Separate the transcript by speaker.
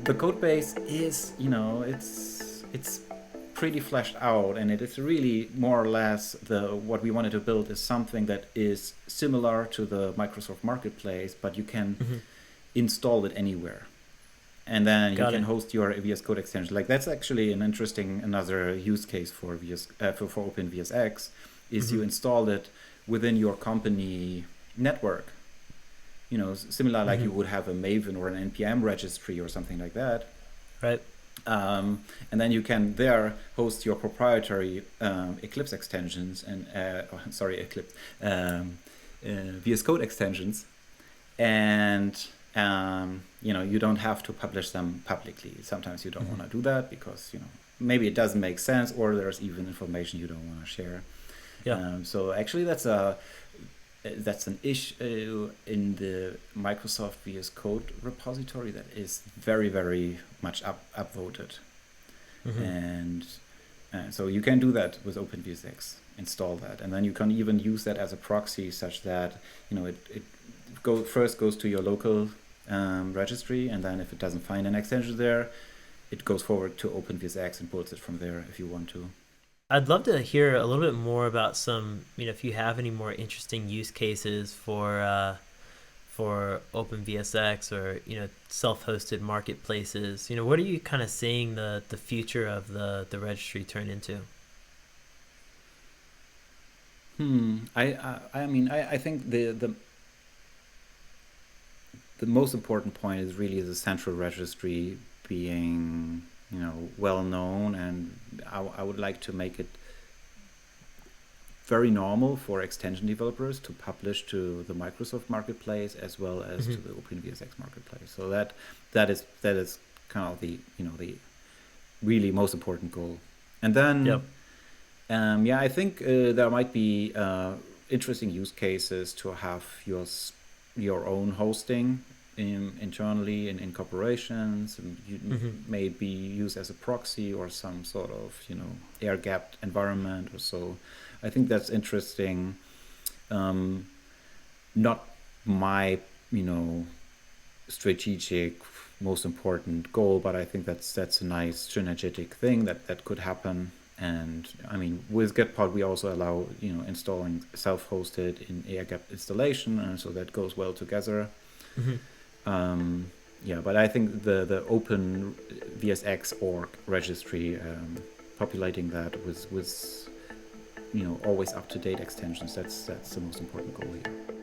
Speaker 1: the code base is, it's pretty fleshed out, and it is really more or less what we wanted to build is something that is similar to the Microsoft Marketplace, but you can install it anywhere. And then you can host your VS Code extension. Like that's actually an interesting another use case for for Open VSX is you install it within your company network. Similar like you would have a Maven or an NPM registry or something like that.
Speaker 2: Right.
Speaker 1: And then you can there host your proprietary Eclipse extensions and Eclipse VS Code extensions, and you don't have to publish them publicly. Sometimes you don't want to do that because maybe it doesn't make sense, or there's even information you don't want to share.
Speaker 2: Yeah.
Speaker 1: So actually, that's an issue in the Microsoft VS Code repository that is very, very much upvoted. And so you can do that with OpenVSX, install that. And then you can even use that as a proxy such that, it first goes to your local registry. And then if it doesn't find an extension there, it goes forward to OpenVSX and pulls it from there if you want to.
Speaker 2: I'd love to hear a little bit more about some, if you have any more interesting use cases for OpenVSX or, self-hosted marketplaces. What are you kind of seeing the future of the registry turn into?
Speaker 1: I think the most important point is really the central registry being well known, and I would like to make it very normal for extension developers to publish to the Microsoft Marketplace as well as to the OpenVSX Marketplace. So that is kind of the really most important goal. And then I think there might be interesting use cases to have your own hosting internally in corporations, and you maybe use as a proxy or some sort of air-gapped environment or so. I think that's interesting. Not my strategic most important goal, but I think that's a nice synergetic thing that could happen. And with Gitpod we also allow installing self-hosted in air-gapped installation, and so that goes well together. But I think the open VSX org registry, populating that with always up-to-date extensions, that's the most important goal here.